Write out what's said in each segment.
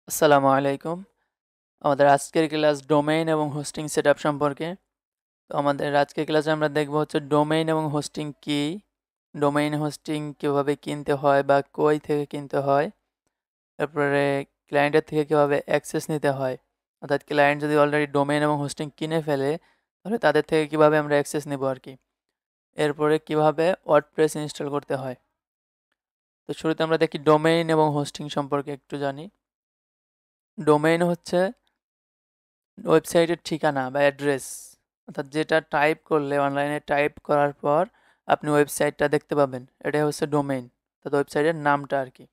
আসসালামু আলাইকুম। আমাদের আজকের ক্লাস ডোমেইন এবং হোস্টিং সেটআপ সম্পর্কে। তো আমাদের আজকের ক্লাসে আমরা দেখব হচ্ছে ডোমেইন এবং হোস্টিং কি, ডোমেইন হোস্টিং কিভাবে কিনতে হয় বা কই থেকে কিনতে হয়, তারপরে ক্লায়েন্টের থেকে কিভাবে অ্যাক্সেস নিতে হয়। অর্থাৎ ক্লায়েন্ট যদি অলরেডি ডোমেইন এবং হোস্টিং কিনে ফেলে তাহলে তাদের থেকে কিভাবে আমরা অ্যাক্সেস নেব আর কি। এরপরে কিভাবে ওয়ার্ডপ্রেস ইনস্টল করতে হয়। তো শুরুতে আমরা দেখি ডোমেইন এবং হোস্টিং সম্পর্কে একটু জানি। ডোমেইন হচ্ছে ওয়েবসাইটের ঠিকানা বা অ্যাড্রেস, অর্থাৎ যেটা টাইপ করলে অনলাইনে টাইপ করার পর আপনি ওয়েবসাইটটা দেখতে পাবেন, এটাই হচ্ছে ডোমেইন, অর্থাৎ ওয়েবসাইটের নামটা আর কি।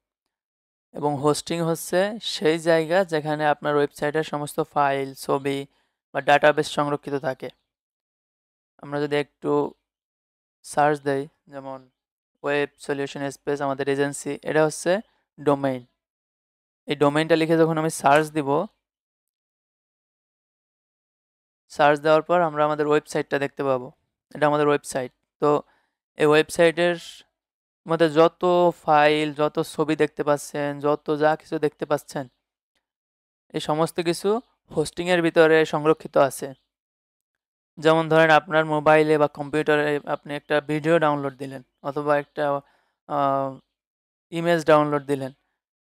এবং হোস্টিং হচ্ছে সেই জায়গা যেখানে আপনার ওয়েবসাইটের সমস্ত ফাইল, ছবি বা ডাটাবেস সংরক্ষিত থাকে। আমরা যদি একটু সার্চ দেই, যেমন ওয়েব সলিউশন স্পেস আমাদের এজেন্সি, এটা হচ্ছে ডোমেইন। এই ডোমেইনটা লিখে যখন আমি সার্চ দিব, সার্চ দেওয়ার পর আমরা আমাদের ওয়েবসাইটটা দেখতে পাবো। এটা আমাদের ওয়েবসাইট। তো এই ওয়েবসাইটের মধ্যে যত ফাইল, যত ছবি দেখতে পাচ্ছেন, যত যা কিছু দেখতে পাচ্ছেন, এই সমস্ত কিছু হোস্টিংয়ের ভিতরে সংরক্ষিত আছে। যেমন ধরেন আপনার মোবাইলে বা কম্পিউটারে আপনি একটা ভিডিও ডাউনলোড দিলেন অথবা একটা ইমেজ ডাউনলোড দিলেন,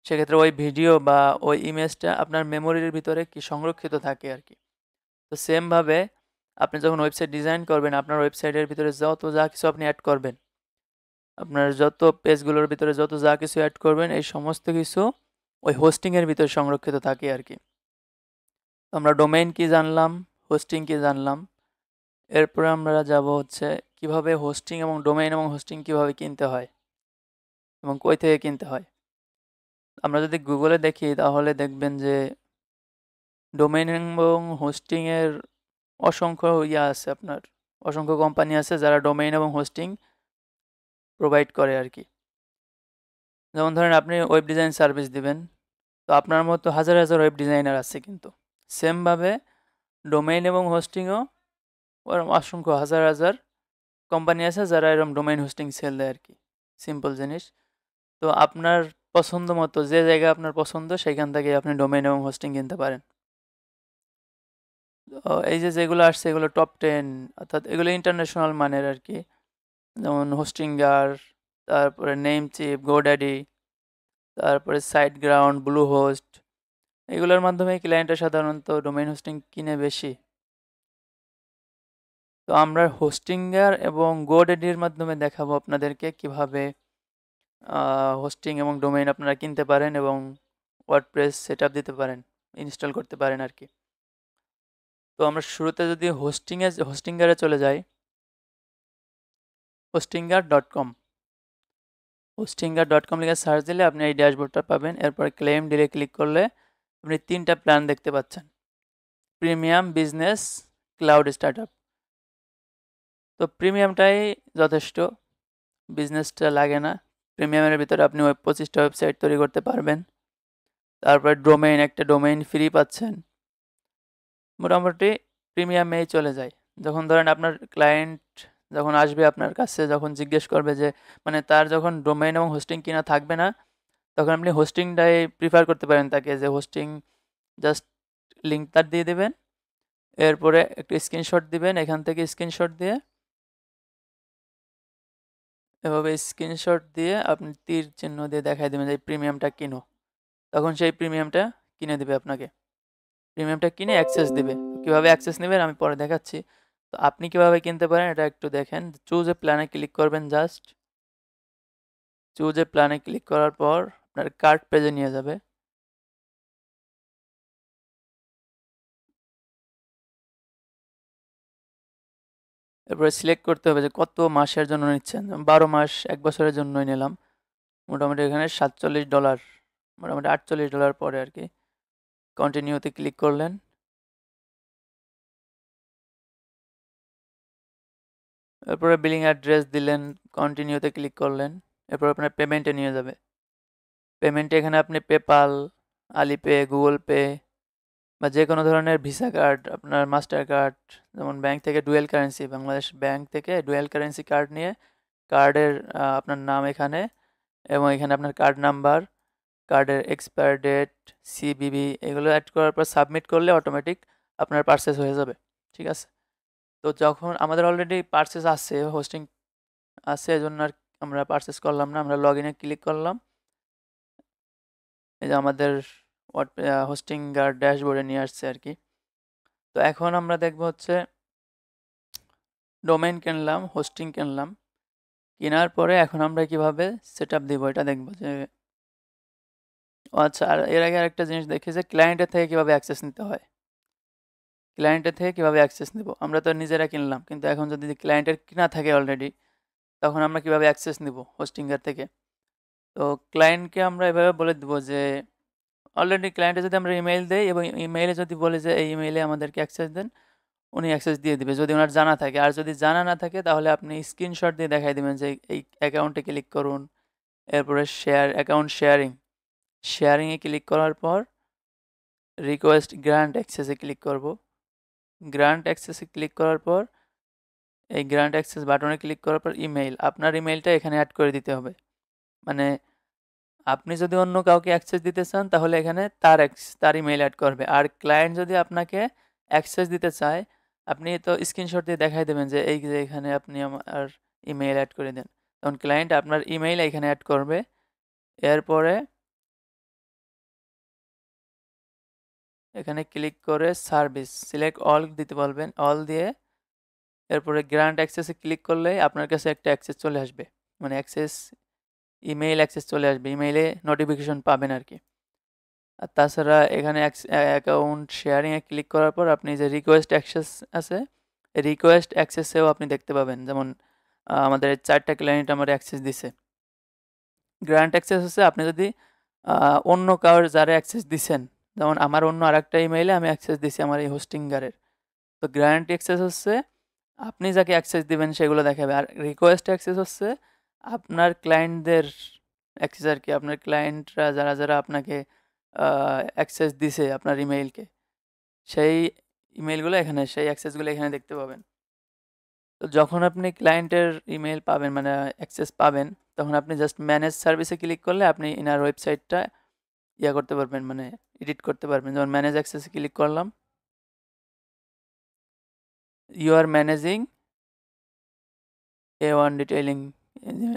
সেক্ষেত্রে ওই ভিডিও বা ওই ইমেজটা আপনার মেমোরির ভিতরে কি সংরক্ষিত থাকে আর কি। তো সেমভাবে আপনি যখন ওয়েবসাইট ডিজাইন করবেন, আপনার ওয়েবসাইটের ভিতরে যত যা কিছু আপনি অ্যাড করবেন, আপনার যত পেজগুলোর ভিতরে যত যা কিছু অ্যাড করবেন, এই সমস্ত কিছু ওই হোস্টিংয়ের ভিতরে সংরক্ষিত থাকে আর কি। আমরা ডোমেইন কি জানলাম, হোস্টিং কি জানলাম। এরপরে আমরা যাব হচ্ছে কিভাবে হোস্টিং এবং ডোমেইন এবং হোস্টিং কিভাবে কিনতে হয় এবং কই থেকে কিনতে হয়। আমরা যদি গুগলে দেখি তাহলে দেখবেন যে ডোমেইন এবং হোস্টিংয়ের অসংখ্য আছে, আপনার অসংখ্য কোম্পানি আছে যারা ডোমেইন এবং হোস্টিং প্রোভাইড করে আর কি। যেমন ধরেন আপনি ওয়েব ডিজাইন সার্ভিস দিবেন, তো আপনার মতো হাজার হাজার ওয়েব ডিজাইনার আছে, কিন্তু সেমভাবে ডোমেইন এবং হোস্টিংও ওরকম অসংখ্য হাজার হাজার কোম্পানি আছে যারা এরকম ডোমেইন হোস্টিং সেল দেয় আর কি। সিম্পল জিনিস। তো আপনার পছন্দ মতো যে জায়গা আপনার পছন্দ সেখান থেকে আপনি ডোমেইন এবং হোস্টিং কিনতে পারেন। তো এই যে যেগুলো আসছে এগুলো টপ 10, অর্থাৎ এগুলো ইন্টারন্যাশনাল মানের আর কি। যেমন হোস্টিঙ্গার, তারপরে নেমচিপ, গোড্যাডি, তারপরে সাইট গ্রাউন্ড, ব্লু হোস্ট, এগুলোর মাধ্যমে ক্লায়েন্টরা সাধারণত ডোমেইন হোস্টিং কিনে বেশি। তো আমরা হোস্টিঙ্গার এবং গোড্যাডির মাধ্যমে দেখাবো আপনাদেরকে কিভাবে হোস্টিং এবং ডোমেইন আপনারা কিনতে পারেন এবং ওয়ার্ডপ্রেস সেটআপ দিতে পারেন, ইনস্টল করতে পারেন আর কি। তো আমরা শুরুতে যদি হোস্টিঙ্গারে চলে যাই, হোস্টিঙ্গার.com, হোস্টিঙ্গার.com লিখে সার্চ দিলে আপনি এই ড্যাশবোর্ডটা পাবেন। এরপর ক্লেম ডিলে ক্লিক করলে আপনি 3টা প্ল্যান দেখতে পাচ্ছেন: প্রিমিয়াম, বিজনেস, ক্লাউড স্টার্টআপ। তো প্রিমিয়ামটাই যথেষ্ট, বিজনেসটা লাগে না। প্রিমিয়ামের ভিতরে আপনি 25টা ওয়েবসাইট তৈরি করতে পারবেন। তারপরে ডোমেইন, একটা ডোমেইন ফ্রি পাচ্ছেন। মোটামুটি প্রিমিয়ামেই চলে যায়। যখন ধরেন আপনার ক্লায়েন্ট যখন আসবে আপনার কাছে, যখন জিজ্ঞেস করবে যে, মানে তার যখন ডোমেইন এবং হোস্টিং কিনা থাকবে না, তখন আপনি হোস্টিংটাই প্রিফার করতে পারেন তাকে, যে হোস্টিং জাস্ট লিঙ্ক তার দিয়ে দেবেন। এরপরে একটু স্ক্রিনশট দিবেন, এখান থেকে স্ক্রিনশট দিয়ে এভাবে স্ক্রিনশট দিয়ে আপনি তীর চিহ্ন দিয়ে দেখাই দেবেন যে প্রিমিয়ামটা কিনো। তখন সেই প্রিমিয়ামটা কিনে দেবে আপনাকে, প্রিমিয়ামটা কিনে অ্যাক্সেস দেবে। কীভাবে অ্যাক্সেস নেবেন আমি পরে দেখাচ্ছি। তো আপনি কীভাবে কিনতে পারেন এটা একটু দেখেন। চুজ এ প্ল্যানে ক্লিক করবেন, জাস্ট চুজ এ প্ল্যানে ক্লিক করার পর আপনার কার্ট পেজে নিয়ে যাবে। এরপরে সিলেক্ট করতে হবে যে কত মাসের জন্য নিচ্ছেন। 12 মাস, 1 বছরের জন্যই নিলাম। মোটামুটি এখানে $47, মোটামুটি $48 পরে আর কি। কন্টিনিউতে ক্লিক করলেন। এরপরে বিলিং অ্যাড্রেস দিলেন, কন্টিনিউতে ক্লিক করলেন। এরপর আপনার পেমেন্টে নিয়ে যাবে। পেমেন্টে এখানে আপনি পেপাল, আলিপে, গুগল পে বা যে কোনো ধরনের ভিসা কার্ড, আপনার মাস্টার কার্ড, যেমন ব্যাংক থেকে ডুয়েল কারেন্সি, বাংলাদেশ ব্যাংক থেকে ডুয়েল কারেন্সি কার্ড নিয়ে কার্ডের আপনার নাম এখানে এবং এখানে আপনার কার্ড নাম্বার কার্ডের এক্সপায়ার ডেট, সিবিবি এগুলো অ্যাড করার পর সাবমিট করলে অটোমেটিক আপনার পারচেস হয়ে যাবে। ঠিক আছে? তো যখন আমাদের অলরেডি পারচেস আছে, হোস্টিং আছে, এজন্য আর আমরা পারচেস করলাম না, আমরা লগ ইনে ক্লিক করলাম। এই যে আমাদের হোস্টিং আর ড্যাশবোর্ডে নিয়ে আসছে আর কি। তো এখন আমরা দেখব হচ্ছে ডোমেইন কিনলাম, হোস্টিং কিনলাম, কেনার পরে এখন আমরা কিভাবে সেট আপ দিব এটা দেখবো যে আচ্ছা। আর এর আগে আরেকটা জিনিস দেখি যে ক্লায়েন্টের থেকে কিভাবে অ্যাক্সেস নিতে হয়। ক্লায়েন্টের থেকে কিভাবে অ্যাক্সেস নিব, আমরা তো নিজেরা কিনলাম, কিন্তু এখন যদি ক্লায়েন্টের কিনা থাকে অলরেডি, তখন আমরা কিভাবে অ্যাক্সেস নিব হোস্টিংয়ের থেকে। তো ক্লায়েন্টকে আমরা এভাবে বলে দেবো যে অলরেডি ক্লায়েন্টে যদি আমরা ইমেইল দেই এবং ইমেইলে যদি বলি যে এই ইমেইলে আমাদেরকে অ্যাক্সেস দেন, উনি অ্যাক্সেস দিয়ে দিবে যদি ওনার জানা থাকে। আর যদি জানা না থাকে তাহলে আপনি স্ক্রিনশট দিয়ে দেখাই দেবেন যে এই অ্যাকাউন্টে ক্লিক করুন, এরপরে অ্যাকাউন্ট শেয়ারিংয়ে ক্লিক করার পর রিকোয়েস্ট গ্র্যান্ট অ্যাক্সেসে ক্লিক করব। গ্র্যান্ট অ্যাক্সেসে ক্লিক করার পর এই গ্র্যান্ট অ্যাক্সেস বাটনে ক্লিক করার পর ইমেইল, আপনার ইমেইলটা এখানে অ্যাড করে দিতে হবে। মানে আপনি যদি অন্য কাউকে অ্যাক্সেস দিতে চান তাহলে এখানে তার ইমেইল অ্যাড করবে। আর ক্লায়েন্ট যদি আপনাকে অ্যাক্সেস দিতে চায়, আপনি তো স্ক্রিনশট দিয়ে দেখাই দেবেন যে এই যে এখানে আপনি আমার ইমেইল অ্যাড করে দেন, তখন ক্লায়েন্ট আপনার ইমেইল এখানে অ্যাড করবে। এরপরে এখানে ক্লিক করে সার্ভিস সিলেক্ট অল দিতে বলবেন, অল দিয়ে এরপরে গ্র্যান্ট অ্যাক্সেসে ক্লিক করলেই আপনার কাছে একটা অ্যাক্সেস চলে আসবে, মানে ইমেইল অ্যাক্সেস চলে আসবে, ইমেইলে নোটিফিকেশন পাবেন আর কি। আর তাছাড়া এখানে অ্যাকাউন্ট শেয়ারিংয়ে ক্লিক করার পর আপনি যে রিকোয়েস্ট অ্যাক্সেস আছে, রিকোয়েস্ট অ্যাক্সেসেও আপনি দেখতে পাবেন। যেমন আমাদের 4টা ক্লায়েন্ট আমার অ্যাক্সেস দিছে। গ্র্যান্ট অ্যাক্সেস হচ্ছে আপনি যদি অন্য কারোর যারা অ্যাক্সেস দিছেন, যেমন আমার অন্য আরেকটা ইমেইলে আমি অ্যাক্সেস দিছি আমার এই হোস্টিংগারের। তো গ্র্যান্ট অ্যাক্সেস হচ্ছে আপনি যাকে অ্যাক্সেস দিবেন সেগুলো দেখাবে। আর রিকোয়েস্ট অ্যাক্সেস হচ্ছে আপনার ক্লায়েন্টদের অ্যাক্সেস আর কি। আপনার ক্লায়েন্টরা যারা আপনাকে অ্যাক্সেস দিছে আপনার ইমেইলকে, সেই ইমেইলগুলো এখানে, সেই অ্যাক্সেসগুলো এখানে দেখতে পাবেন। তো যখন আপনি ক্লায়েন্টের ইমেইল পাবেন, মানে অ্যাক্সেস পাবেন, তখন আপনি জাস্ট ম্যানেজ সার্ভিসে ক্লিক করলে আপনি ইনার ওয়েবসাইটটা করতে পারবেন, মানে এডিট করতে পারবেন। যেমন ম্যানেজ অ্যাক্সেসে ক্লিক করলাম, you are managing A1 detailing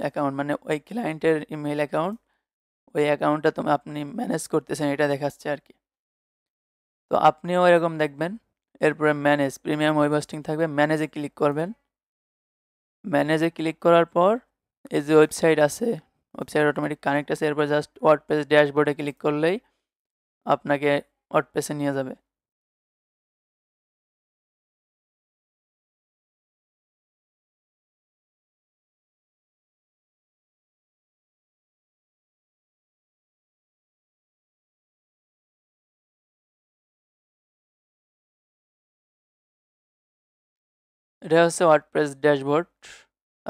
account, মানে ওই ক্লায়েন্টের ইমেইল অ্যাকাউন্ট, ওই অ্যাকাউন্টটা আপনি ম্যানেজ করতেছেন এটা দেখাচ্ছে আর কি। তো আপনিও এরকম দেখবেন। এরপরে ম্যানেজ প্রিমিয়াম ওয়েব হোস্টিং থাকবে, ম্যানেজে ক্লিক করবেন। ম্যানেজে ক্লিক করার পর এই যে ওয়েবসাইট আছে, ওয়েবসাইট অটোমেটিক কানেক্ট আছে, এরপর জাস্ট ওয়ার্ডপ্রেস ড্যাশবোর্ডে ক্লিক করলেই আপনাকে ওয়ার্ডপ্রেসে নিয়ে যাবে। এটা হচ্ছে ওয়ার্ডপ্রেস ড্যাশবোর্ড।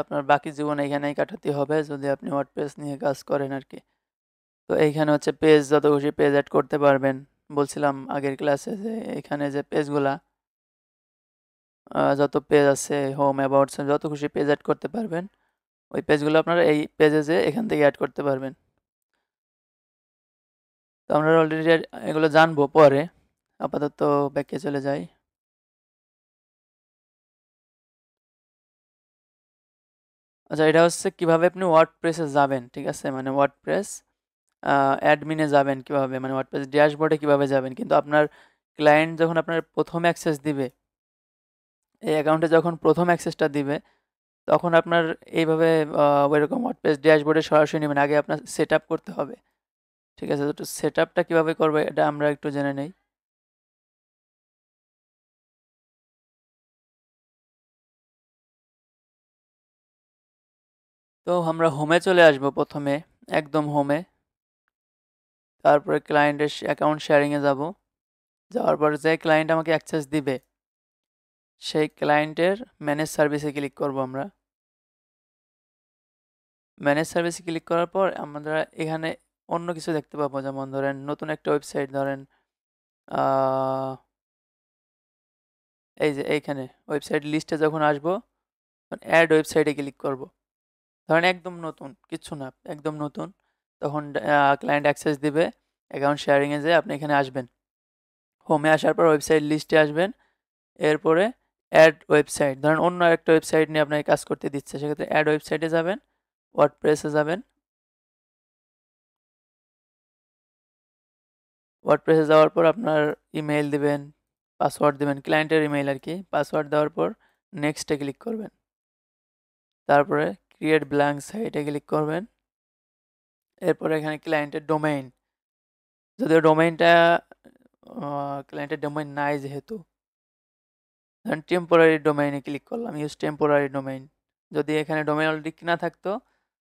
আপনার বাকি জীবন এইখানেই কাটাতে হবে যদি আপনি ওয়ার্ডপ্রেস নিয়ে কাজ করেন আর কি। তো এইখানে হচ্ছে পেজ, যত খুশি পেজ অ্যাড করতে পারবেন। বলছিলাম আগের ক্লাসে যে এখানে যে পেজগুলা, যত পেজ আছে, হোম, অ্যাবাউটস, যত খুশি পেজ অ্যাড করতে পারবেন। ওই পেজগুলো আপনারা এই পেজে যে এখান থেকে অ্যাড করতে পারবেন। তো আমরা অলরেডি এগুলো জানবো পরে, আপাতত ব্যাকে চলে যাই। আচ্ছা, এটা হচ্ছে কিভাবে আপনি ওয়ার্ডপ্রেসে যাবেন, ঠিক আছে? মানে ওয়ার্ডপ্রেস অ্যাডমিনে যাবেন কিভাবে, মানে ওয়ার্ডপ্রেস ড্যাশবোর্ডে কিভাবে যাবেন। কিন্তু আপনার ক্লায়েন্ট যখন আপনার প্রথম অ্যাক্সেস দিবে, এই অ্যাকাউন্টে যখন প্রথম অ্যাক্সেসটা দিবে, তখন আপনার এইভাবে ওইরকম ওয়ার্ডপ্রেস ড্যাশবোর্ডে সরাসরি নেবেন। আগে আপনার সেট আপ করতে হবে, ঠিক আছে? তো সেট আপটা কীভাবে করবে এটা আমরা একটু জেনে নেই। তো আমরা হোমে চলে আসবো প্রথমে, একদম হোমে। তারপরে ক্লায়েন্টের অ্যাকাউন্ট শেয়ারিংয়ে যাব। যাওয়ার পর যে ক্লায়েন্ট আমাকে অ্যাক্সেস দিবে, সেই ক্লায়েন্টের ম্যানেজ সার্ভিসে ক্লিক করব আমরা। ম্যানেজ সার্ভিসে ক্লিক করার পর আমরা এখানে অন্য কিছু দেখতে পাবো, যেমন ধরেন নতুন একটা ওয়েবসাইট, ধরেন এই যে এইখানে ওয়েবসাইট লিস্টে যখন আসবো, তখন অ্যাড ওয়েবসাইটে ক্লিক করব। ধরেন একদম নতুন, কিচ্ছু না, একদম নতুন। তখন ক্লায়েন্ট অ্যাক্সেস দিবে। অ্যাকাউন্ট শেয়ারিংয়ে যেয়ে আপনি এখানে আসবেন। হোমে আসার পর ওয়েবসাইট লিস্টে আসবেন। এরপরে অ্যাড ওয়েবসাইট, ধরেন অন্য একটা ওয়েবসাইট নিয়ে আপনাকে কাজ করতে দিচ্ছে, সেক্ষেত্রে অ্যাড ওয়েবসাইটে যাবেন, ওয়ার্ডপ্রেসে যাবেন। ওয়ার্ডপ্রেসে যাওয়ার পর আপনার ইমেইল দিবেন, পাসওয়ার্ড দিবেন, ক্লায়েন্টের ইমেইল আর কি। পাসওয়ার্ড দেওয়ার পর নেক্সটে ক্লিক করবেন। তারপরে ক্রিয়েট ব্ল্যাঙ্ক সাইটে ক্লিক করবেন। এরপরে এখানে ক্লায়েন্টের ডোমেইন, যদিও ডোমেইনটা ক্লায়েন্টের ডোমেইন নাই যেহেতু, ধরেন টেম্পোরারি ডোমেইনে ক্লিক করলাম, ইউজ টেম্পোরারি ডোমেইন। যদি এখানে ডোমেইন অলরেডি কিনা থাকতো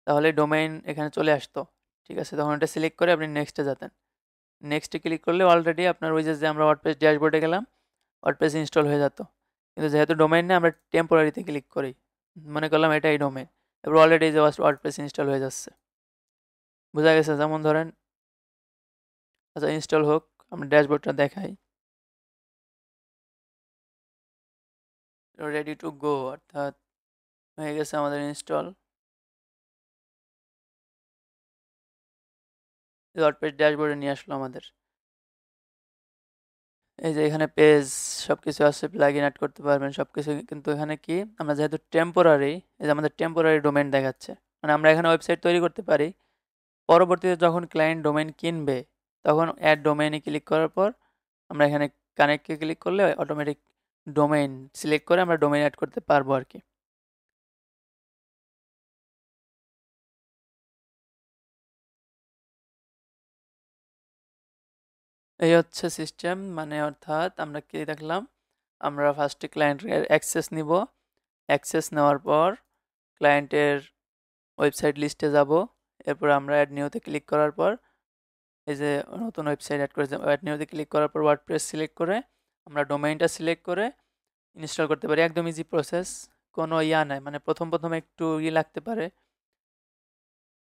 তাহলে ডোমেইন এখানে চলে আসতো, ঠিক আছে। তখন এটা সিলেক্ট করে আপনি নেক্সটে যেতেন। নেক্সটে ক্লিক করলে অলরেডি আপনার ওই যে আমরা ওয়ার্ডপ্রেস ড্যাশবোর্ডে গেলাম, ওয়ার্ডপ্রেস ইনস্টল হয়ে যেত। কিন্তু যেহেতু ডোমেইন নেই, আমরা টেম্পোরারিতে ক্লিক করি, মনে করলাম এটাই ডোমেইন। এবার অলরেডি যে ওয়ার্ডপ্রেস ইনস্টল হয়ে যাচ্ছে, বোঝা গেছে? যেমন ধরেন, আচ্ছা ইনস্টল হোক, আমরা ড্যাশবোর্ডটা দেখাই। রেডি টু গো, অর্থাৎ হয়ে গেছে আমাদের ইনস্টল। ওয়ার্ডপ্রেস ড্যাশবোর্ডে নিয়ে আসলো আমাদের। এই যে এখানে পেজ সবকিছু আছে, প্লাগইন অ্যাড করতে পারবেন সবকিছু। কিন্তু এখানে কি, আমরা যেহেতু টেম্পোরারি, এই যে আমাদের টেম্পোরারি ডোমেইন দেখাচ্ছে, মানে আমরা এখানে ওয়েবসাইট তৈরি করতে পারি, পরবর্তীতে যখন ক্লায়েন্ট ডোমেইন কিনবে তখন অ্যাড ডোমেইনে ক্লিক করার পর আমরা এখানে কানেক্টে ক্লিক করলে অটোমেটিক ডোমেইন সিলেক্ট করে আমরা ডোমেইন অ্যাড করতে পারবো আর কি। এই হচ্ছে সিস্টেম, মানে অর্থাৎ আমরা কি দেখলাম, আমরা ফার্স্টে ক্লায়েন্টের অ্যাক্সেস নিব। অ্যাক্সেস নেওয়ার পর ক্লায়েন্টের ওয়েবসাইট লিস্টে যাব। এরপর আমরা অ্যাড নিউতে ক্লিক করার পর এই যে নতুন ওয়েবসাইট অ্যাড করেছে, অ্যাড নিউতে ক্লিক করার পর ওয়ার্ডপ্রেস সিলেক্ট করে আমরা ডোমেইনটা সিলেক্ট করে ইনস্টল করতে পারি। একদম ইজি প্রসেস, কোনো নাই, মানে প্রথম প্রথম একটু লাগতে পারে,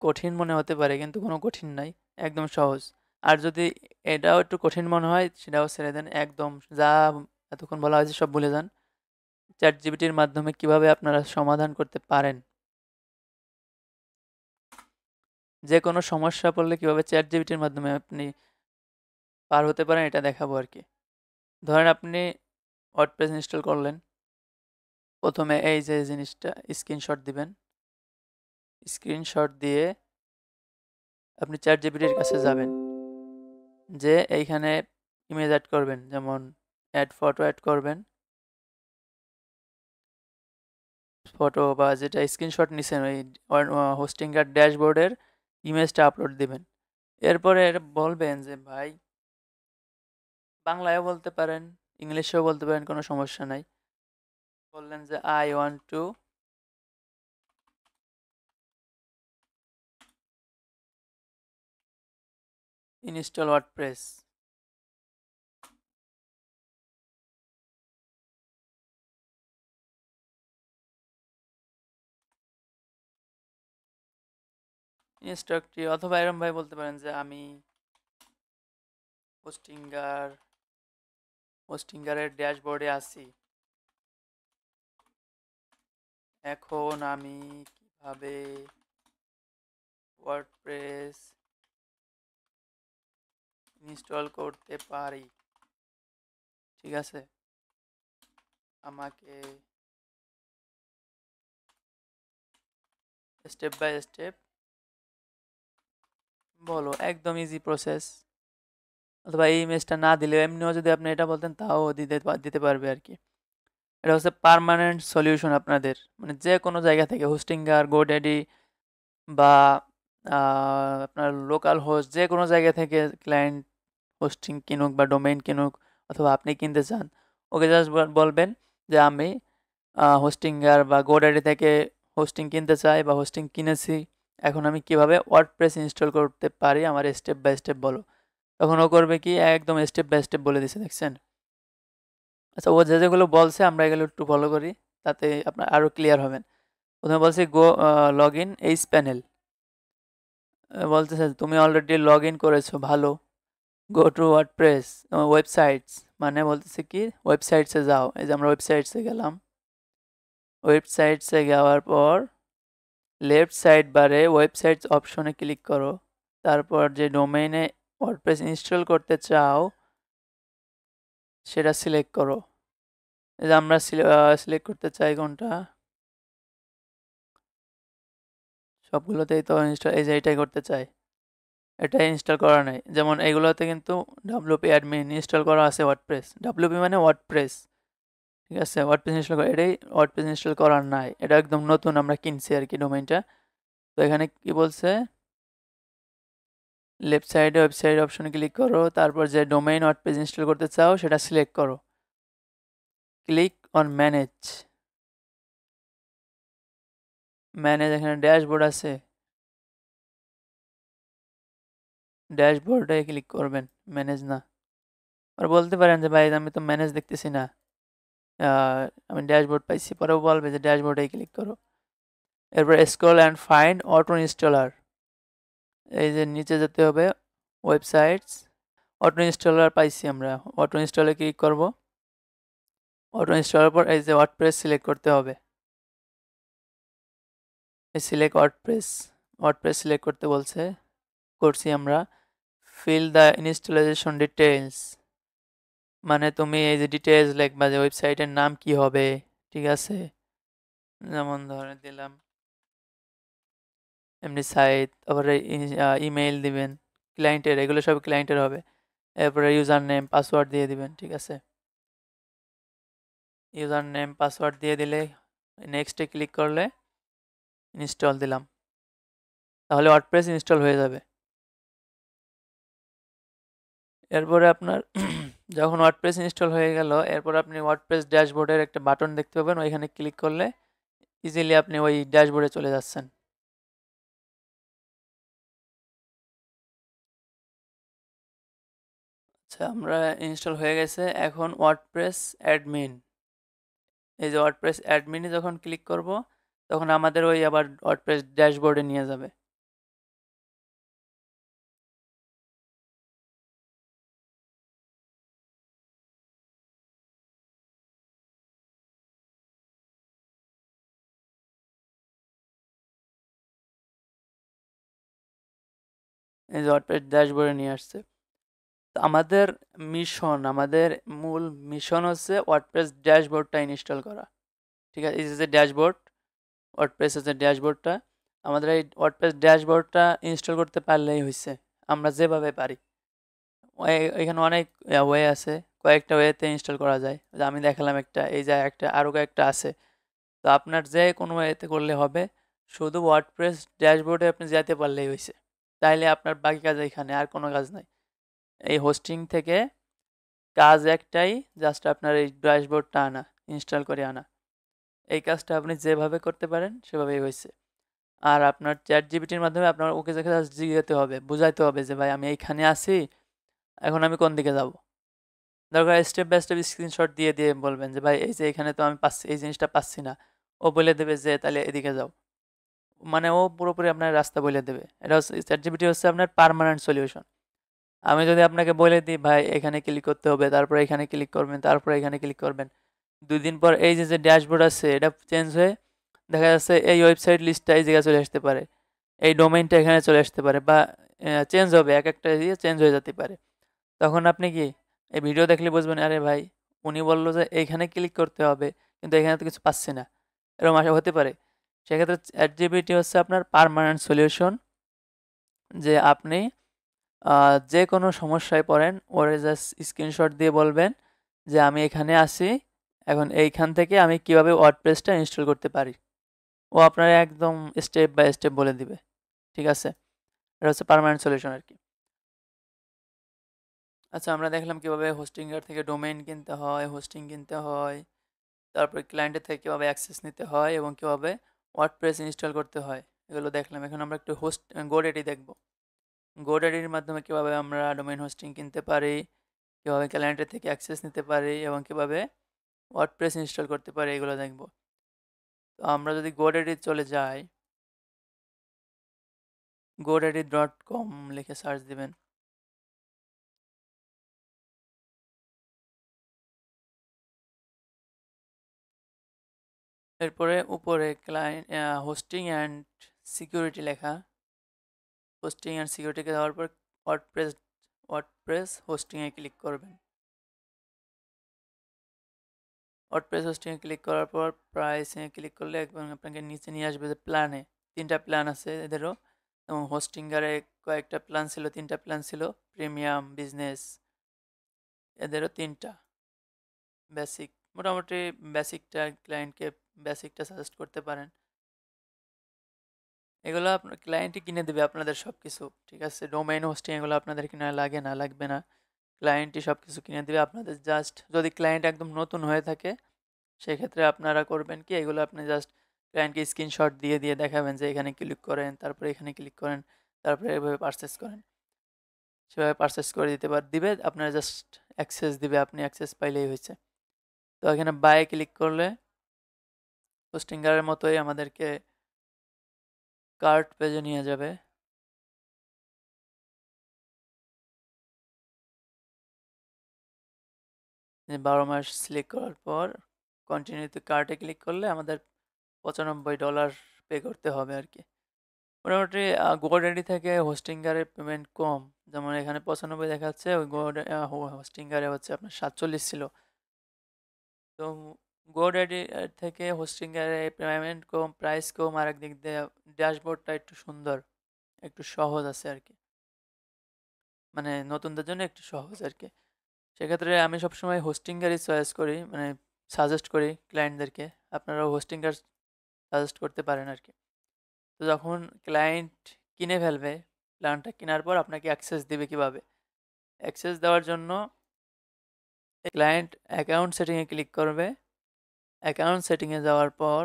কঠিন মনে হতে পারে, কিন্তু কোনো কঠিন নাই, একদম সহজ। আর যদি এটাও একটু কঠিন মনে হয় সেটাও ছেড়ে দেন, একদম যা এতক্ষণ বলা হয়েছে সব ভুলে যান। চ্যাট জিপিটির মাধ্যমে কিভাবে আপনারা সমাধান করতে পারেন, যে কোনো সমস্যা পড়লে কিভাবে চ্যাট জিপিটির মাধ্যমে আপনি পার হতে পারেন এটা দেখাবো আর কি। ধরেন আপনি ওয়ার্ডপ্রেস ইনস্টল করলেন, প্রথমে এই যে জিনিসটা স্ক্রিনশট দিবেন। স্ক্রিনশট দিয়ে আপনি চ্যাট জিপিটির কাছে যাবেন, যে এইখানে ইমেজ অ্যাড করবেন, যেমন অ্যাড ফটো অ্যাড করবেন, ফটো বা যেটা স্ক্রিনশট নিছেন ওই হোস্টিংয়ের ড্যাশবোর্ডের ইমেজটা আপলোড দিবেন। এরপরে বলবেন যে ভাই, বাংলায়ও বলতে পারেন, ইংলিশেও বলতে পারেন, কোনো সমস্যা নাই। বললেন যে I want to install WordPress. ইনস্ট্রাক্টরি, অথবা এরম ভাই বলতে পারেন যে আমি হোস্টিঙ্গারের ড্যাশবোর্ডে আছি, এখন আমি কিভাবে ওয়ার্ডপ্রেস ইনস্টল করতে পারি, ঠিক আছে, আমাকে স্টেপ বাই স্টেপ বলো। একদম ইজি প্রসেস। অথবা এই ইমেজটা না দিলে এমনিও যদি আপনি এটা বলতেন তাও দিতে পারবে আর কি। এটা হচ্ছে পার্মানেন্ট সলিউশন আপনাদের, মানে যে কোনো জায়গা থেকে, হোস্টিঙ্গার, গোড্যাডি বা আপনার লোকাল হোস্ট, যে কোনো জায়গা থেকে ক্লায়েন্ট হোস্টিং কিনুক বা ডোমেইন কিনুক, অথবা আপনি কিনতে চান, ওকে জাস্ট বলবেন যে আমি হোস্টিঙ্গার বা গোড্যাডি থেকে হোস্টিং কিনতে চাই বা হোস্টিং কিনেছি, এখন আমি কিভাবে ওয়ার্ডপ্রেস ইনস্টল করতে পারি আমার স্টেপ বাই স্টেপ বলো। তখন ও করবে কি, একদম স্টেপ বাই স্টেপ বলে দিছে, দেখছেন? আচ্ছা, ও যেগুলো বলছে আমরা এগুলো একটু ফলো করি, তাতে আপনার আরও ক্লিয়ার হবেন। প্রথমে বলছি গো লগ ইন এইচ প্যানেল, বলতেছে তুমি অলরেডি লগ ইন করেছো, ভালো, গো টু ওয়ার্ডপ্রেস ওয়েবসাইটস, মানে বলতেছে কি ওয়েবসাইটসে যাও। এই যে আমরা ওয়েবসাইটসে গেলাম, ওয়েবসাইটসে যাওয়ার পর লেফট সাইড বারে ওয়েবসাইটস অপশনে ক্লিক করো। তারপর যে ডোমেইনে ওয়ার্ডপ্রেস ইনস্টল করতে চাও সেটা সিলেক্ট করো। এই যে আমরা সিলেক্ট করতে চাই কোনটা, সবগুলোতেই তো ইনস্টল, এই যে এটাই করতে চাই, এটাই ইনস্টল করা নাই। যেমন এইগুলোতে কিন্তু ডাব্লিউপি অ্যাডমিন ইনস্টল করা আছে ওয়ার্ডপ্রেস, ডাব্লিউপি মানে ওয়ার্ডপ্রেস, ঠিক আছে। ওয়ার্ডপ্রেস ইনস্টল করা, এটাই ওয়ার্ডপ্রেস ইনস্টল করার নাই, এটা একদম নতুন আমরা কিনছি আর কি ডোমেইনটা। তো এখানে কি বলছে, লেফট সাইডে ওয়েবসাইট অপশনে ক্লিক করো, তারপর যে ডোমেইন ওয়ার্ডপ্রেস ইনস্টল করতে চাও সেটা সিলেক্ট করো, ক্লিক অন ম্যানেজ। ম্যানেজ, এখানে ড্যাশবোর্ড আছে, ড্যাশবোর্ডে ক্লিক করবেন, ম্যানেজ না। আর বলতে পারেন যে ভাই আমি তো ম্যানেজ দেখতেছি না, আমি ড্যাশবোর্ড পাইছি, পরেও বলবে যে ড্যাশবোর্ডে ক্লিক করো। এরপর scroll and find auto installer, এই যে নিচে যেতে হবে, ওয়েবসাইটস, অটো ইনস্টলার পাইছি আমরা, অটো ইনস্টলে ক্লিক করব। অটো ইনস্টলার পর এই যে ওয়ার্ডপ্রেস সিলেক্ট করতে হবে, এই সিলেক্ট ওয়ার্ডপ্রেস, ওয়ার্ডপ্রেস সিলেক্ট করতে বলছে, করছি আমরা। ফিল দ্য ইনস্টলেশন ডিটেইলস, মানে তুমি এই যে ডিটেইলস লিখবা যে ওয়েবসাইটের নাম কি হবে, ঠিক আছে। যেমন ধরে দিলাম এমনি সাইট, তারপরে ইমেইল দিবেন ক্লায়েন্টের, এগুলো সব ক্লায়েন্টের হবে। এরপরে ইউজার নেম পাসওয়ার্ড দিয়ে দিবেন, ঠিক আছে। ইউজার নেম পাসওয়ার্ড দিয়ে দিলে নেক্সটে ক্লিক করলে ইনস্টল দিলাম, তাহলে ওয়ার্ডপ্রেস ইনস্টল হয়ে যাবে। এরপরে আপনার যখন ওয়ার্ডপ্রেস ইনস্টল হয়ে গেল, এরপর আপনি ওয়ার্ডপ্রেস ড্যাশবোর্ডের একটা বাটন দেখতে পাবেন, ওইখানে ক্লিক করলে ইজিলি আপনি ওই ড্যাশবোর্ডে চলে যাচ্ছেন। আচ্ছা, আমরা ইনস্টল হয়ে গেছে। এখন ওয়ার্ডপ্রেস অ্যাডমিন, এই যে ওয়ার্ডপ্রেস অ্যাডমিনে যখন ক্লিক করব তখন আমাদের ওই আবার ওয়ার্ডপ্রেস ড্যাশবোর্ডে নিয়ে যাবে। এই যে ওয়ার্ডপ্রেস ড্যাশবোর্ডে নিয়ে আসছে। তো আমাদের মিশন, আমাদের মূল মিশন হচ্ছে ওয়ার্ডপ্রেস ড্যাশবোর্ডটা ইনস্টল করা, ঠিক আছে। এই যে ড্যাশবোর্ড, ওয়ার্ডপ্রেসের যে ড্যাশবোর্ডটা, আমাদের এই ওয়ার্ডপ্রেস ড্যাশবোর্ডটা ইনস্টল করতে পারলেই হয়েছে, আমরা যেভাবে পারি। এখানে অনেক ওয়ে আছে, কয়েকটা ওয়েতে ইনস্টল করা যায়, যে আমি দেখালাম একটা, এই যে একটা আরও কয়েকটা আছে। তো আপনার যে কোনো ওয়েতে করলে হবে, শুধু ওয়ার্ডপ্রেস ড্যাশবোর্ডে আপনি যেতে পারলেই হয়েছে, তাইলে আপনার বাকি কাজ এখানে, আর কোনো কাজ নাই। এই হোস্টিং থেকে কাজ একটাই, জাস্ট আপনার এই ড্যাশবোর্ডটা আনা, ইনস্টল করে আনা। এই কাজটা আপনি যেভাবে করতে পারেন সেভাবেই হয়েছে। আর আপনার চ্যাট জিপিটির মাধ্যমে আপনার ওকে দেখে জাস্ট জিজ্ঞাতে হবে, বুঝাইতে হবে যে ভাই আমি এইখানে আছি, এখন আমি কোন দিকে যাব। দরকার স্টেপ বাই স্টেপ স্ক্রিনশট দিয়ে দিয়ে বলবেন যে ভাই এই যে এখানে তো আমি পাচ্ছি, এই জিনিসটা পাচ্ছি না। ও বলে দেবে যে তাহলে এদিকে যাও, মানে ও পুরোপুরি আপনার রাস্তা বলে দেবে। এটা হচ্ছে চ্যাট জিপিটি, হচ্ছে আপনার পার্মানেন্ট সলিউশন। আমি যদি আপনাকে বলে দিই ভাই এখানে ক্লিক করতে হবে, তারপর এখানে ক্লিক করবেন, তারপর এখানে ক্লিক করবেন, 2 দিন পর এই যে যে ড্যাশবোর্ড আছে এটা চেঞ্জ হয়ে দেখা যাচ্ছে এই ওয়েবসাইট লিস্টটা এই জায়গায় চলে আসতে পারে, এই ডোমেইনটা এখানে চলে আসতে পারে, বা চেঞ্জ হবে, এক একটা দিয়ে চেঞ্জ হয়ে যেতে পারে। তখন আপনি কি এই ভিডিও দেখলে বুঝবেন, আরে ভাই উনি বললো যে এইখানে ক্লিক করতে হবে, কিন্তু এখানে তো কিছু পাচ্ছি না, এরকম আশা হতে পারে। সেক্ষেত্রে চ্যাট জিপিটি হচ্ছে আপনার পার্মানেন্ট সলিউশন, যে আপনি যে কোনো সমস্যায় পড়েন ওরে জাস্ট স্ক্রিনশট দিয়ে বলবেন যে আমি এখানে আছি, এখন এইখান থেকে আমি কিভাবে ওয়ার্ডপ্রেসটা ইনস্টল করতে পারি, ও আপনার একদম স্টেপ বাই স্টেপ বলে দিবে, ঠিক আছে। এটা হচ্ছে পার্মানেন্ট সলিউশন আর কি। আচ্ছা, আমরা দেখলাম কিভাবে হোস্টিংয়ের থেকে ডোমেইন কিনতে হয়, হোস্টিং কিনতে হয়, তারপরে ক্লায়েন্টের থেকে কীভাবে অ্যাক্সেস নিতে হয়, এবং কীভাবে ওয়ার্ডপ্রেস ইনস্টল করতে হয়, এগুলো দেখলাম। এখন আমরা একটু গোডেডি দেখব। গোডেডির মাধ্যমে কীভাবে আমরা ডোমেইন হোস্টিং কিনতে পারি, কীভাবে ক্লায়েন্টের থেকে অ্যাক্সেস নিতে পারি, এবং কীভাবে ওয়ার্ডপ্রেস ইনস্টল করতে পারি, এগুলো দেখব। তো আমরা যদি গোডেডি চলে যাই, godaddy.com লিখে সার্চ দিবেন। এরপরে উপরে ক্লায়েন্ট হোস্টিং অ্যান্ড সিকিউরিটি লেখা, হোস্টিং অ্যান্ড সিকিউরিটিতে যাওয়ার পর ওয়ার্ডপ্রেস হোস্টিংয়ে ক্লিক করবেন। ওয়ার্ডপ্রেস হোস্টিংয়ে ক্লিক করার পর প্রাইসিংয়ে ক্লিক করলে একবার আপনাকে নিচে নিয়ে আসবে যে প্ল্যানে 3টা প্ল্যান আছে এদেরও, এবং হোস্টিংগারে কয়েকটা প্ল্যান ছিল, 3টা প্ল্যান ছিল, প্রিমিয়াম, বিজনেস, এদেরও 3টা, বেসিক। মোটামুটি বেসিকটা ক্লায়েন্টকে বেসিকটা সাজেস্ট করতে পারেন। এগুলো আপনার ক্লায়েন্টই কিনে দেবে আপনাদের সব কিছু, ঠিক আছে? ডোমেইন হোস্টিং এগুলো আপনাদের কিনা লাগে না, লাগবে না, ক্লায়েন্টই সব কিছু কিনে দেবে আপনাদের। জাস্ট যদি ক্লায়েন্ট একদম নতুন হয়ে থাকে সেক্ষেত্রে আপনারা করবেন কি, এগুলো আপনি জাস্ট ক্লায়েন্টকে স্ক্রিনশট দিয়ে দিয়ে দেখাবেন যে এখানে ক্লিক করেন, তারপরে এখানে ক্লিক করেন, তারপরে এভাবে পারচেস করেন। সেভাবে পারচেস করে দিবে, আপনারা জাস্ট অ্যাক্সেস দিবে, আপনি অ্যাক্সেস পাইলেই হয়েছে। তো এখানে বাই ক্লিক করলে হোস্টিংগারের মতোই আমাদেরকে কার্ট পেজে নিয়ে যাবে। 12 মাস সিলেক্ট করার পর কন্টিনিউতে কার্টে ক্লিক করলে আমাদের $95 পে করতে হবে আর কি। মোটামুটি গোডাডি থেকে হোস্টিংগারের পেমেন্ট কম, যেমন এখানে 95 দেখাচ্ছে, ওই হোস্টিংগারে হচ্ছে আপনার 47 ছিল। তো গোডাডি থেকে হোস্টিংগারে পেমেন্ট কম, প্রাইস কম, আর একদিক দিয়ে ড্যাশবোর্ডটা একটু সুন্দর, একটু সহজ আছে আর কি, মানে নতুনদের জন্য একটু সহজ আর কি। সেক্ষেত্রে আমি সবসময় হোস্টিংগারই চয়েস করি, মানে সাজেস্ট করি ক্লায়েন্টদেরকে। আপনারাও হোস্টিংগার সাজেস্ট করতে পারেন আর কি। তো যখন ক্লায়েন্ট কিনে ফেলবে, প্ল্যানটা কেনার পর আপনাকে অ্যাক্সেস দিবে কিভাবে? অ্যাক্সেস দেওয়ার জন্য ক্লায়েন্ট অ্যাকাউন্ট সেটিংয়ে ক্লিক করবে। অ্যাকাউন্ট সেটিংয়ে যাওয়ার পর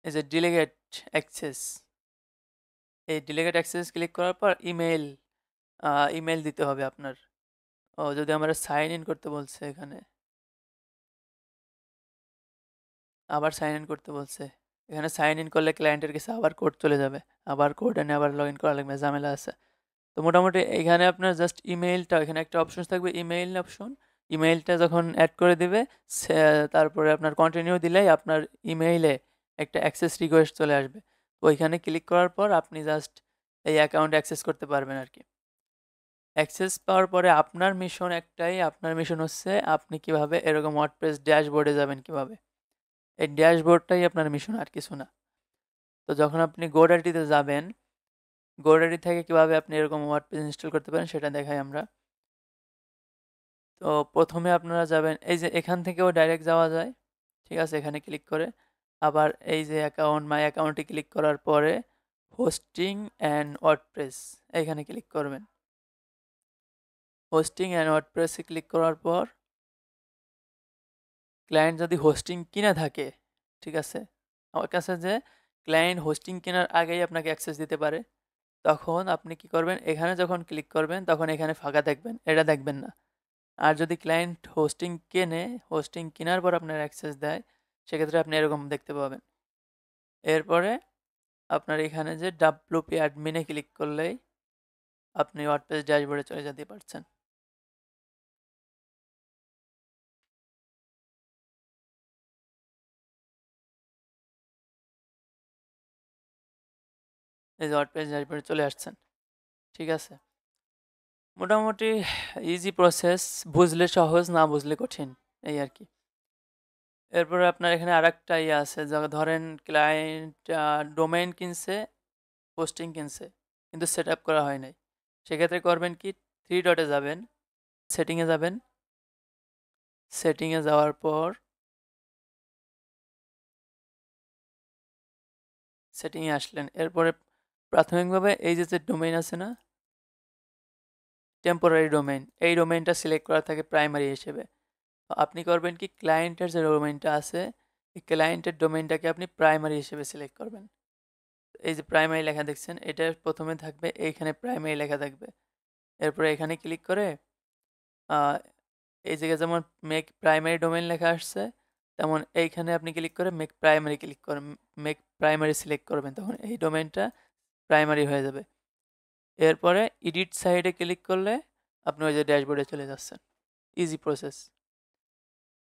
এই যে ডিলিগেট অ্যাক্সেস, এই ডিলিগেট অ্যাক্সেস ক্লিক করার পর ইমেল দিতে হবে আপনার। যদি আমরা সাইন ইন করতে বলছে, এখানে আবার সাইন ইন করতে বলছে। এখানে সাইন ইন করলে ক্লায়েন্টের কাছে আবার কোড চলে যাবে, আবার কোড এনে আবার লগ ইন করা লাগবে, ঝামেলা আছে। তো মোটামুটি এখানে আপনার জাস্ট ইমেইলটা, এখানে একটা অপশন থাকবে ইমেইল অপশন, ইমেইলটা যখন অ্যাড করে দিবে তারপরে আপনার কন্টিনিউ দিলেই আপনার ইমেইলে একটা অ্যাক্সেস রিকোয়েস্ট চলে আসবে। তো ওইখানে ক্লিক করার পর আপনি জাস্ট এই অ্যাকাউন্ট অ্যাক্সেস করতে পারবেন আর কি। অ্যাক্সেস পাওয়ার পরে আপনার মিশন একটাই, আপনার মিশন হচ্ছে আপনি কিভাবে এরকম ওয়ার্ডপ্রেস ড্যাশবোর্ডে যাবেন কিভাবে, এই ড্যাশবোর্ডটাই আপনার মিশন, আর কিছু না। তো যখন আপনি গোডাডিতে যাবেন, গোডাডি থেকে কিভাবে আপনি এরকম ওয়ার্ডপ্রেস ইনস্টল করতে পারেন সেটা দেখাই আমরা। তো প্রথমে আপনারা যাবেন, এই যে এখান থেকেও ডাইরেক্ট যাওয়া যায়, ঠিক আছে? এখানে ক্লিক করে আবার এই যে অ্যাকাউন্ট, মাই অ্যাকাউন্টে ক্লিক করার পরে হোস্টিং অ্যান্ড ওয়ার্ডপ্রেস এইখানে ক্লিক করবেন। হোস্টিং অ্যান্ড ওয়ার্ডপ্রেসে ক্লিক করার পর ক্লায়েন্ট যদি হোস্টিং কিনে থাকে, ঠিক আছে, আমার কাছে যে ক্লায়েন্ট হোস্টিং কেনার আগেই আপনাকে অ্যাক্সেস দিতে পারে, তখন আপনি কি করবেন, এখানে যখন ক্লিক করবেন তখন এখানে ফাঁকা দেখবেন, এটা দেখবেন না। আর যদি ক্লায়েন্ট হোস্টিং কেনে, হোস্টিং কেনার পর আপনার অ্যাক্সেস দেয়, সেক্ষেত্রে আপনি এরকম দেখতে পাবেন। এরপরে আপনার এখানে যে ডাব্লুপি অ্যাডমিনে ক্লিক করলেই আপনি ওয়ার্ডপ্রেস ড্যাশবোর্ডে চলে যেতে পারছেন। এই যে ওয়ার্ডপ্রেস ড্যাশবোর্ডে চলে আসছেন, ঠিক আছে? মোটামুটি ইজি প্রসেস, বুঝলে সহজ, না বুঝলে কঠিন, এই আর কি। এরপরে আপনার এখানে আরেকটা ইয়ে আছে, ধরেন ক্লায়েন্ট ডোমেইন কিনছে, হোস্টিং কিনছে, কিন্তু সেট আপ করা হয় নাই। সেক্ষেত্রে করবেন কি, 3 ডটে যাবেন, সেটিংয়ে যাবেন, সেটিংয়ে যাওয়ার পর সেটিংয়ে আসলেন। এরপরে প্রাথমিকভাবে এই যে ডোমেইন আছে না, টেম্পোরারি ডোমেইন, এই ডোমেইনটা সিলেক্ট করা থাকে প্রাইমারি হিসেবে। আপনি করবেন কি, ক্লায়েন্টের যে ডোমেইনটা আছে, এই ক্লায়েন্টের ডোমেইনটাকে আপনি প্রাইমারি হিসেবে সিলেক্ট করবেন। এই যে প্রাইমারি লেখা দেখছেন, এটা প্রথমে থাকবে, এইখানে প্রাইমারি লেখা থাকবে। এরপরে এখানে ক্লিক করে এই জায়গায় যেমন মেক প্রাইমারি ডোমেইন লেখা আসছে, তেমন এইখানে আপনি ক্লিক করে মেক প্রাইমারি ক্লিক করেন, মেক প্রাইমারি সিলেক্ট করবেন, তখন এই ডোমেইনটা প্রাইমারি হয়ে যাবে। এরপরে এডিট সাইডে ক্লিক করলে আপনি ওই যে ড্যাশবোর্ডে চলে যাচ্ছেন। Easy process.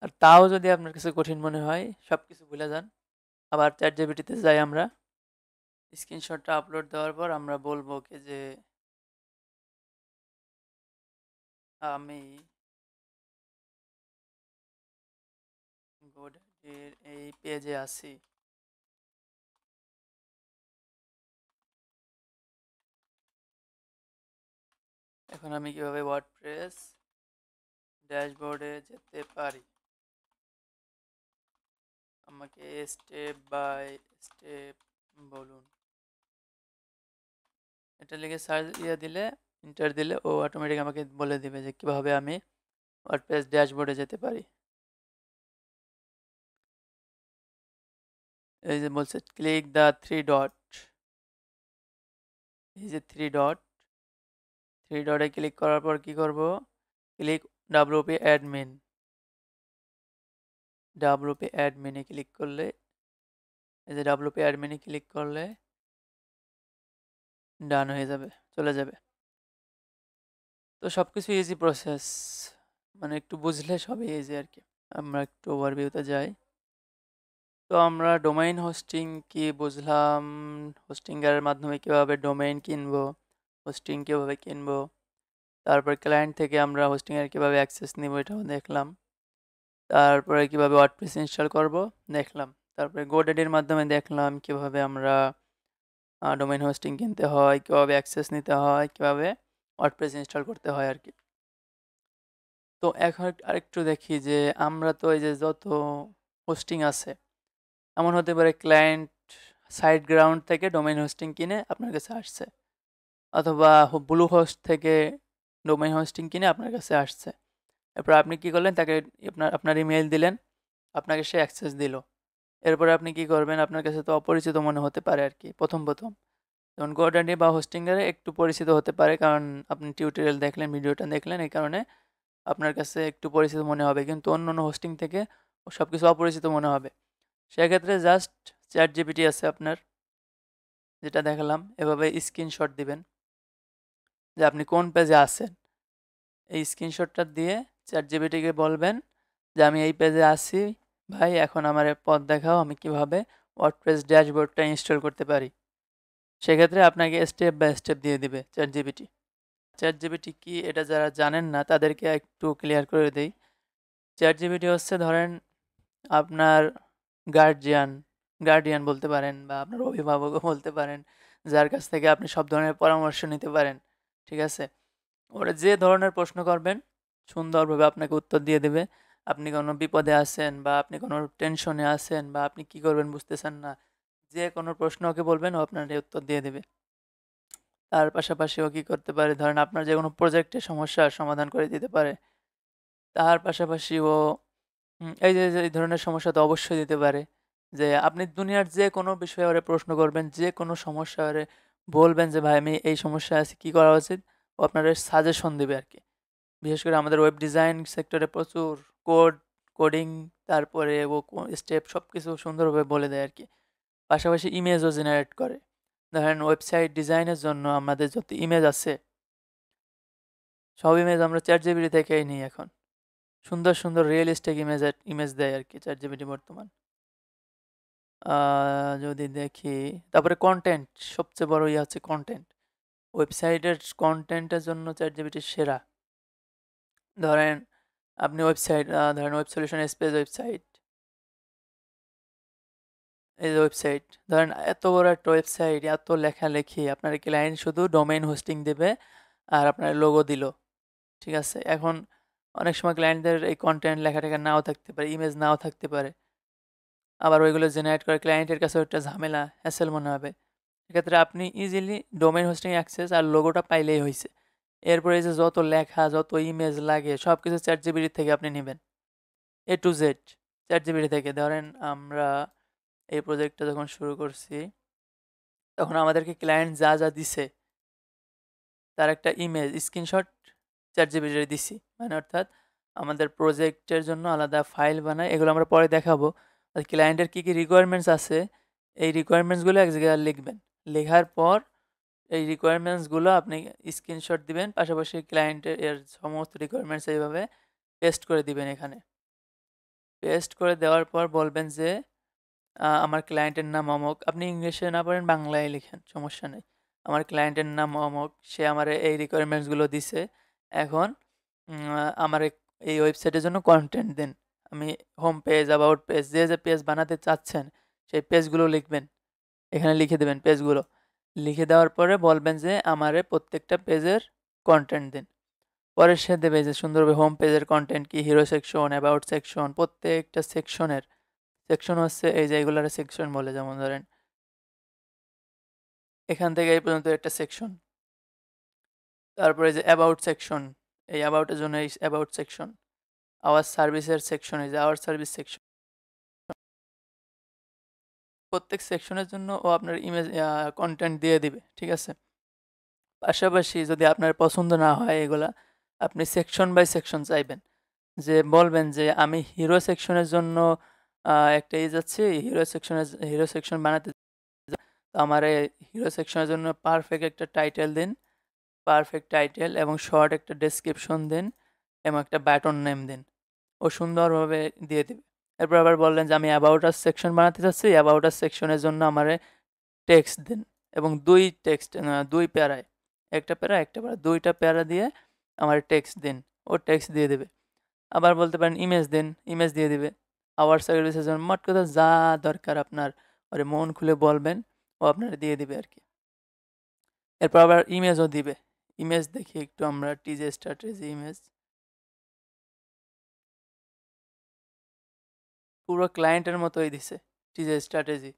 আর তাও যদি আপনার কাছে কঠিন মনে হয়, সব কিছু ভুলে যান, আবার চ্যাট জিপিটিতে যাই আমরা, স্ক্রিনশটটা আপলোড দেওয়ার পর আমরা বলবো কি যে আমি গোডাডির এই পেজে আছি। এখন আমি কিভাবে ওয়ার্ডপ্রেস ড্যাশবোর্ডে যেতে পারি, আমাকে স্টেপ বাই স্টেপ বলুন। এটা লিখে সার্চ দিলে, ইন্টার দিলে ও অটোমেটিক আমাকে বলে দিবে যে কিভাবে আমি ওয়ার্ডপ্রেস ড্যাশবোর্ডে যেতে পারি। এই যে বলছে ক্লিক দ্য থ্রি ডট, এই যে থ্রি ডটে ক্লিক করার পর কি করব, ক্লিক ডাব্লিউপি অ্যাডমিনে ক্লিক করলে, এই যে ডাব্লিউপি অ্যাডমিনে ক্লিক করলে ডান হয়ে যাবে, চলে যাবে। তো সব কিছু ইজি প্রসেস, মানে একটু বুঝলে সবই ইজি আর কি। আমরা একটু ওভারভিউতে যাই। তো আমরা ডোমেইন হোস্টিং কি বুঝলাম, হোস্টিংয়ের মাধ্যমে কীভাবে ডোমেইন কিনবো, হোস্টিং কীভাবে কিনবো, তারপর ক্লায়েন্ট থেকে আমরা হোস্টিংয়ের কীভাবে অ্যাক্সেস নিব এটাও দেখলাম, তারপরে কীভাবে ওয়ার্ডপ্রেস ইনস্টল করব দেখলাম, তারপরে গোডাডির মাধ্যমে দেখলাম কীভাবে আমরা ডোমেইন হোস্টিং কিনতে হয়, কীভাবে অ্যাক্সেস নিতে হয়, কীভাবে ওয়ার্ডপ্রেস ইনস্টল করতে হয় আর কি। তো এখন আরেকটু দেখি যে আমরা তো এই যে যত হোস্টিং আছে, এমন হতে পারে ক্লায়েন্ট সাইট গ্রাউন্ড থেকে ডোমেইন হোস্টিং কিনে আপনার কাছে আসছে, অথবা ব্লু হোস্ট থেকে ডোমেইন হোস্টিং কিনে আপনার কাছে আসছে। এরপর আপনি কি করলেন, তাকে আপনার ইমেল দিলেন, আপনাকে সে অ্যাক্সেস দিল। এরপরে আপনি কি করবেন, আপনার কাছে তো অপরিচিত মনে হতে পারে আর কি প্রথম যেমন গোডাডি বা হোস্টিংয়ের একটু পরিচিত হতে পারে, কারণ আপনি টিউটোরিয়াল দেখলেন, ভিডিওটা দেখলেন, এই কারণে আপনার কাছে একটু পরিচিত মনে হবে, কিন্তু অন্য অন্য হোস্টিং থেকে সব কিছু অপরিচিত মনে হবে। সেক্ষেত্রে জাস্ট চ্যাট জিপিটি আছে আপনার, যেটা দেখালাম, এভাবে স্ক্রিনশট দিবেন যে আপনি কোন পেজে আছেন। এই স্ক্রিনশটটা দিয়ে চ্যাট জিপিটিকে বলবেন যে আমি এই পেজে আছি ভাই, এখন আমার পথ দেখাও, আমি কিভাবে ওয়ার্ডপ্রেস ড্যাশবোর্ডটা ইনস্টল করতে পারি। সেক্ষেত্রে আপনাকে স্টেপ বাই স্টেপ দিয়ে দিবে চ্যাট জিপিটি। চ্যাট জিপিটি কি এটা যারা জানেন না তাদেরকে একটু ক্লিয়ার করে দেই। চ্যাট জিপিটি হচ্ছে ধরেন আপনার গার্ডিয়ান বলতে পারেন, বা আপনার অভিভাবকও বলতে পারেন, যার কাছ থেকে আপনি সব ধরনের পরামর্শ নিতে পারেন। ঠিক আছে, ওরা যে ধরনের প্রশ্ন করবেন সুন্দরভাবে আপনাকে উত্তর দিয়ে দেবে। আপনি কোনো বিপদে আছেন, বা আপনি কোনো টেনশনে আছেন, বা আপনি কি করবেন বুঝতেছেন না, যে কোনো প্রশ্ন ওকে বলবেন, ও আপনার উত্তর দিয়ে দেবে। তার পাশাপাশি ও কী করতে পারে, ধরেন আপনার যে কোনো প্রজেক্টের সমস্যার সমাধান করে দিতে পারে। তার পাশাপাশি ও এই যে এই ধরনের সমস্যা তো অবশ্যই দিতে পারে, যে আপনি দুনিয়ার যে কোনো বিষয়ে ওরে প্রশ্ন করবেন, যে কোনো সমস্যা ওরে বলবেন যে ভাই আমি এই সমস্যায় আছি, কী করা উচিত, ও আপনার সাজেশন দেবে আর কি। বিশেষ করে আমাদের ওয়েব ডিজাইন সেক্টরে প্রচুর কোডিং, তারপরে ও স্টেপ সব কিছু সুন্দরভাবে বলে দেয় আর কি। পাশাপাশি ইমেজও জেনারেট করে। ধরেন ওয়েবসাইট ডিজাইনের জন্য আমাদের যত ইমেজ আছে, সব ইমেজ আমরা চ্যাট জিপিটি থেকেই নিই এখন। সুন্দর সুন্দর রিয়েলিস্টিক ইমেজ দেয় আর কি চ্যাট জিপিটি বর্তমান। যদি দেখি, তারপরে কন্টেন্ট, সবচেয়ে বড় ইয়ে হচ্ছে কন্টেন্ট। ওয়েবসাইটের কন্টেন্টের জন্য চ্যাট জিপিটি সেরা। ধরেন আপনি ধরেন ওয়েব সলিউশন স্পেস ওয়েবসাইট, এই যে ওয়েবসাইট, ধরেন এত বড় একটা ওয়েবসাইট, এত লেখালেখি, আপনার ক্লায়েন্ট শুধু ডোমেইন হোস্টিং দেবে আর আপনার লোগো দিল। ঠিক আছে, এখন অনেক সময় ক্লায়েন্টদের এই কন্টেন্ট লেখা নাও থাকতে পারে, ইমেজ নাও থাকতে পারে, আবার ওইগুলো জেনারেট করে ক্লায়েন্টের কাছে একটা ঝামেলা, হ্যাসেল মনে হবে। সেক্ষেত্রে আপনি ইজিলি ডোমেইন হোস্টিং অ্যাক্সেস আর লোগোটা পাইলেই হয়েছে। এরপরে যে যত লেখা, যত ইমেজ লাগে, সব কিছু চ্যাট জিপিটি থেকে আপনি নেবেন, এ টু জেড চ্যাট জিপিটি থেকে। ধরেন আমরা এই প্রজেক্টটা যখন শুরু করছি, তখন আমাদেরকে ক্লায়েন্ট যা যা দিছে তার একটা ইমেজ স্ক্রিনশট চ্যাট জিপিটি দিছি, মানে অর্থাৎ আমাদের প্রজেক্টের জন্য আলাদা ফাইল বানায়, এগুলো আমরা পরে দেখাবো। আর ক্লায়েন্টের কী কী রিকোয়ারমেন্টস আছে, এই রিকোয়ারমেন্টসগুলো এক জায়গায় লিখবেন। লেখার পর এই রিকোয়ারমেন্টসগুলো আপনি স্ক্রিনশট দিবেন, পাশাপাশি ক্লায়েন্টের সমস্ত রিকোয়ারমেন্টস এইভাবে পেস্ট করে দিবেন এখানে। পেস্ট করে দেওয়ার পর বলবেন যে আমার ক্লায়েন্টের নাম অমুক, আপনি ইংলিশে না পারেন বাংলায় লিখেন, সমস্যা নেই। আমার ক্লায়েন্টের নাম অমুক, সে আমারে এই রিকোয়ারমেন্টসগুলো দিছে। এখন আমারে এই ওয়েবসাইটের জন্য কনটেন্ট দিন। আমি হোম পেজ, অ্যাবাউট পেজ, যে পেজ বানাতে চাচ্ছেন সেই পেজগুলো লিখবেন। এখানে লিখে দেবেন পেজগুলো। লিখে দেওয়ার পরে বলবেন যে আমারে প্রত্যেকটা পেজের কনটেন্ট দিন। পরে সে দেবে যে সুন্দরভাবে হোম পেজের কনটেন্ট কি, হিরো সেকশন, অ্যাবাউট সেকশন, প্রত্যেকটা সেকশনের সেকশন হচ্ছে এই যে এগুলারে সেকশন বলে, যেমন ধরেন এখান থেকে এই পর্যন্ত একটা সেকশন। তারপরে যে অ্যাবাউট সেকশন, এই অ্যাবাউটের জন্য এই অ্যাবাউট সেকশন। আওয়ার সার্ভিসের সেকশন, এই যে আওয়ার সার্ভিস সেকশন। প্রত্যেক সেকশনের জন্য ও আপনার ইমেজ কনটেন্ট দিয়ে দিবে, ঠিক আছে? পাশাপাশি যদি আপনার পছন্দ না হয় এগুলা, আপনি সেকশন বাই সেকশন চাইবেন। যে বলবেন যে আমি হিরো সেকশনের জন্য একটা যাচ্ছি, হিরো সেকশন বানাতে, তো আমার এই হিরো সেকশনের জন্য পারফেক্ট একটা টাইটেল দিন, পারফেক্ট টাইটেল এবং শর্ট একটা ডেসক্রিপশন দিন এবং একটা ব্যাটন নেম দিন। ও সুন্দরভাবে দিয়ে দিবে। এরপর আবার বললেন যে আমি অ্যাবাউট আস সেকশন বানাতে চাচ্ছি, অ্যাবাউট আস সেকশনের জন্য আমারে টেক্সট দিন এবং ২ প্যারায়, একটা প্যারা একটা প্যারা ২টা প্যারা দিয়ে আমার টেক্সট দিন। ও টেক্সট দিয়ে দেবে। আবার বলতে পারেন ইমেজ দিন, ইমেজ দিয়ে দিবে। আওয়ার সার্ভিসের জন্য মোট কথা যা দরকার আপনার ওরে মন খুলে বলবেন, ও আপনার দিয়ে দিবে আরকি। এরপর আবার ইমেজও দিবে। ইমেজ দেখি একটু আমরা, টিজে স্ট্র্যাটেজি ইমেজ। পুরো ক্লায়েন্টের মতোই দিছে টিজে স্ট্র্যাটেজি।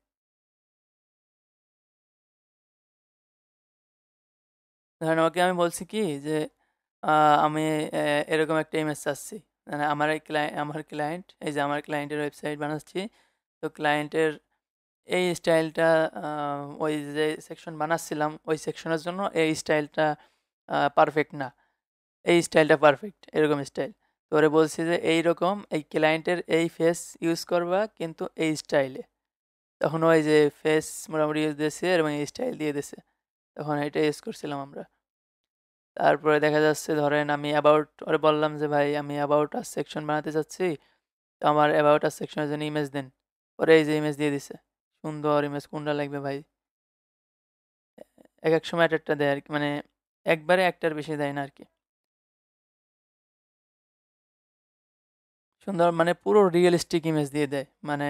ধরেন ওকে আমি বলছি কি যে আ আমি এরকম একটা ইমেজ চাচ্ছি। মানে আমার ক্লায়েন্ট, এই যে আমার ক্লায়েন্টের ওয়েবসাইট বানাচ্ছি। তো ক্লায়েন্টের এই স্টাইলটা, আ ওই যে সেকশন বানাচ্ছিলাম ওই সেকশনের জন্য এই স্টাইলটা পারফেক্ট না। এই স্টাইলটা পারফেক্ট, এরকম স্টাইল। তো ওরে বলছি যে এইরকম এই ক্লায়েন্টের এই ফেস ইউজ করবা কিন্তু এই স্টাইলে। তখন ওই যে ফেস মোটামুটি ইউজ দিয়েছে এবং এই স্টাইল দিয়ে দিছে। তখন এটা ইউজ করছিলাম আমরা। তারপরে দেখা যাচ্ছে ধরেন আমি অ্যাবাউট ওরে বললাম যে ভাই আমি অ্যাবাউট আস সেকশন বানাতে চাচ্ছি। তো আমার অ্যাবাউট আস সেকশনের জন্য ইমেজ দেন। ওরে এই যে ইমেজ দিয়ে দিছে। সুন্দর ইমেজ, কোনটা লাগবে ভাই? একেক সময় একেকটা দেয় আরকি। মানে একবারে একটার বেশি দেয় না আরকি। সুন্দর মানে পুরো রিয়ালিস্টিক ইমেজ দিয়ে দেয়। মানে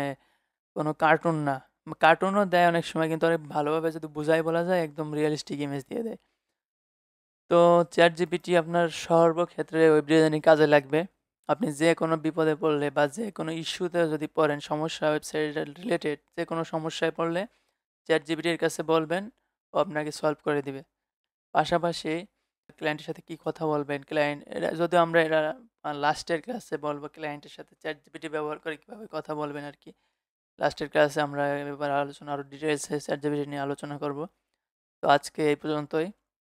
কোনো কার্টুন না। কার্টুনও দেয় অনেক সময়, কিন্তু অনেক ভালোভাবে যদি বুঝায় বলা যায় একদম রিয়ালিস্টিক ইমেজ দিয়ে দেয়। তো ChatGPT আপনার সর্বক্ষেত্রে ওয়েব ডিজাইনিং কাজে লাগবে। আপনি যে কোনো বিপদে পড়লে বা যে কোনো ইস্যুতে যদি পড়েন, সমস্যা ওয়েবসাইট রিলেটেড যে কোনো সমস্যায় পড়লে ChatGPT এর কাছে বলবেন, ও আপনাকে সলভ করে দিবে। পাশাপাশি ক্লায়েন্টের সাথে কি কথা বলবেন, ক্লায়েন্ট এরা যদিও আমরা এরা লাস্টের ক্লাসে বলব ক্লায়েন্টের সাথে ChatGPT ব্যবহার করে কিভাবে কথা বলবেন আরকি। লাস্টের ক্লাসে আমরা এ ব্যাপারে আলোচনা আরো ডিটেইলসে ChatGPT নিয়ে আলোচনা করব। তো আজকে এই পর্যন্তই।